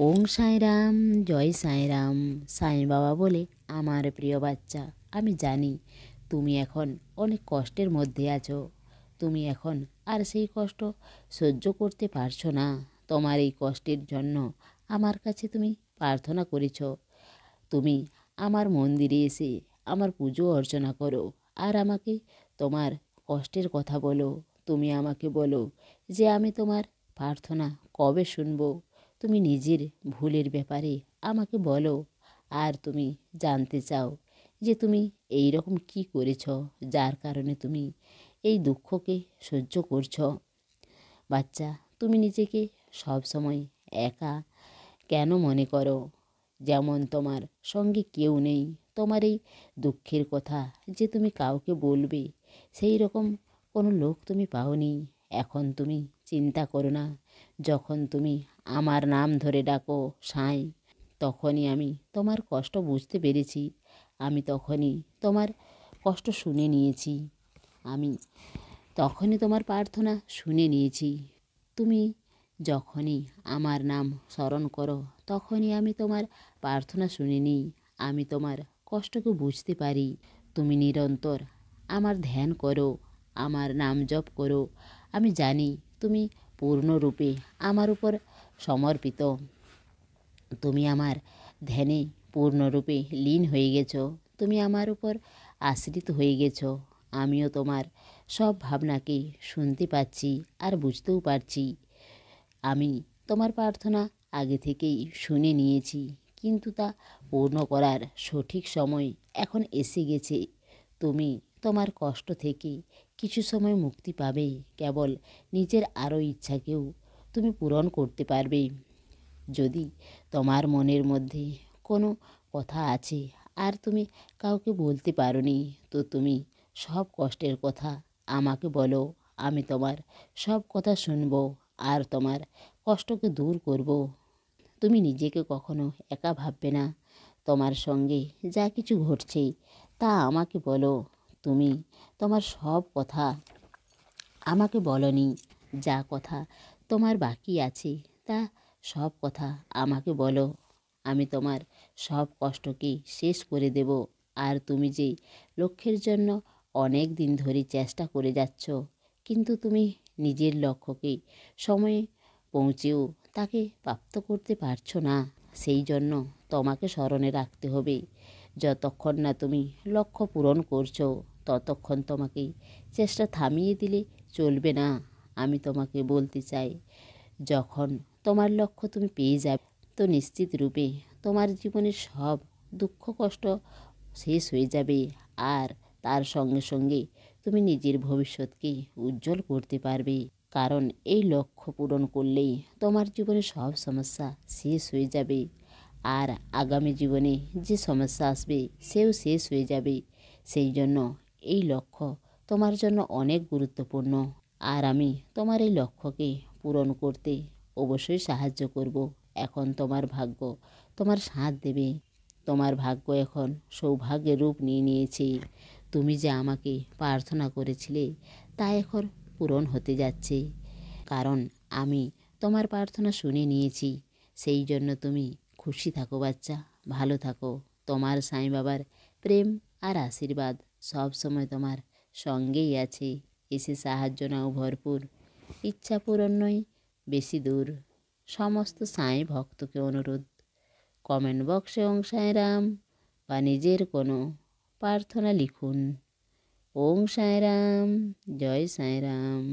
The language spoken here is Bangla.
ওং সাঁইরাম, জয় সাঁইরাম। সাঁই বাবা বলে, আমার প্রিয় বাচ্চা, আমি জানি তুমি এখন অনেক কষ্টের মধ্যে আছো। তুমি এখন আর সেই কষ্ট সহ্য করতে পারছো না। তোমার এই কষ্টের জন্য আমার কাছে তুমি প্রার্থনা করেছ। তুমি আমার মন্দিরে এসে আমার পুজো অর্চনা করো আর আমাকে তোমার কষ্টের কথা বলো। তুমি আমাকে বলো যে আমি তোমার প্রার্থনা কবে শুনবো। তুমি নিজের ভুলের ব্যাপারে আমাকে বলো, আর তুমি জানতে চাও যে তুমি এই রকম কী করেছ যার কারণে তুমি এই দুঃখকে সহ্য করছো। বাচ্চা, তুমি নিজেকে সব সময় একা কেন মনে করো? যেমন তোমার সঙ্গে কেউ নেই, তোমার এই দুঃখের কথা যে তুমি কাউকে বলবে সেই রকম কোনো লোক তুমি পাওনি। এখন তুমি চিন্তা করো না। যখন তুমি আমার নাম ধরে ডাকো সাঁই, তখনই আমি তোমার কষ্ট বুঝতে পেরেছি। আমি তখনই তোমার কষ্ট শুনে নিয়েছি। আমি তখনই তোমার প্রার্থনা শুনে নিয়েছি। তুমি যখনই আমার নাম স্মরণ করো, তখনই আমি তোমার প্রার্থনা শুনে নিই। আমি তোমার কষ্টকে বুঝতে পারি। তুমি নিরন্তর আমার ধ্যান করো, আমার নাম জপ করো। আমি জানি তুমি পূর্ণরূপে আমার উপর সমর্পিত। তুমি আমার ধ্যানে পূর্ণরূপে লীন হয়ে গেছো। তুমি আমার উপর আশ্রিত হয়ে গেছো। আমিও তোমার সব ভাবনাকে শুনতে পাচ্ছি আর বুঝতেও পারছি। আমি তোমার প্রার্থনা আগে থেকেই শুনে নিয়েছি, কিন্তু তা পূর্ণ করার সঠিক সময় এখন এসে গেছে। তুমি তোমার কষ্ট থেকে কিছু সময় মুক্তি পাবে। কেবল নিজের আরও ইচ্ছাকেও তুমি পূরণ করতে পারবে। যদি তোমার মনের মধ্যে কোনো কথা আছে আর তুমি কাউকে বলতে পারোনি, তো তুমি সব কষ্টের কথা আমাকে বলো। আমি তোমার সব কথা শুনবো আর তোমার কষ্টকে দূর করব। তুমি নিজেকে কখনো একা ভাববে না। তোমার সঙ্গে যা কিছু ঘটছে তা আমাকে বলো। তুমি তোমার সব কথা আমাকে বলনি। যা কথা তোমার বাকি আছে তা সব কথা আমাকে বলো। আমি তোমার সব কষ্টকে শেষ করে দেব। আর তুমি যে লক্ষ্যের জন্য অনেক দিন ধরে চেষ্টা করে যাচ্ছ, কিন্তু তুমি নিজের লক্ষ্যকে সময়ে পৌঁছেও তাকে প্রাপ্ত করতে পারছো না, সেই জন্য তোমাকে স্মরণে রাখতে হবে। যতক্ষণ না তুমি লক্ষ্য পূরণ করছো, ততক্ষণ তোমাকে চেষ্টা থামিয়ে দিলে চলবে না। আমি তোমাকে বলতে চাই, যখন তোমার লক্ষ্য তুমি পেয়ে যাবে, তো নিশ্চিত রূপে তোমার জীবনের সব দুঃখ কষ্ট শেষ হয়ে যাবে। আর তার সঙ্গে সঙ্গে তুমি নিজের ভবিষ্যৎকে উজ্জ্বল করতে পারবে। কারণ এই লক্ষ্য পূরণ করলেই তোমার জীবনে সব সমস্যা শেষ হয়ে যাবে। আর আগামী জীবনে যে সমস্যা আসবে সেও শেষ হয়ে যাবে। সেই জন্য এই লক্ষ্য তোমার জন্য অনেক গুরুত্বপূর্ণ। আর আমি তোমার এই লক্ষ্যকে পূরণ করতে অবশ্যই সাহায্য করব। এখন তোমার ভাগ্য তোমার সাথ দেবে। তোমার ভাগ্য এখন সৌভাগ্যের রূপ নিয়ে নিয়েছে। তুমি যে আমাকে প্রার্থনা করেছিলে তা এখন পূরণ হতে যাচ্ছে। কারণ আমি তোমার প্রার্থনা শুনে নিয়েছি। সেই জন্য তুমি খুশি থাকো বাচ্চা, ভালো থাকো। তোমার সাঁই বাবার প্রেম আর আশীর্বাদ সব সময় তোমার সঙ্গেই আছে। এসে সাহায্য নাও ভরপুর। ইচ্ছা পূরণ নয় বেশি দূর। সমস্ত সাঁই ভক্তকে অনুরোধ, কমেন্ট বক্সে ওং সাঁইরাম বা নিজের কোনো প্রার্থনা লিখুন। ওং সাঁইরাম, জয় সাঁইরাম।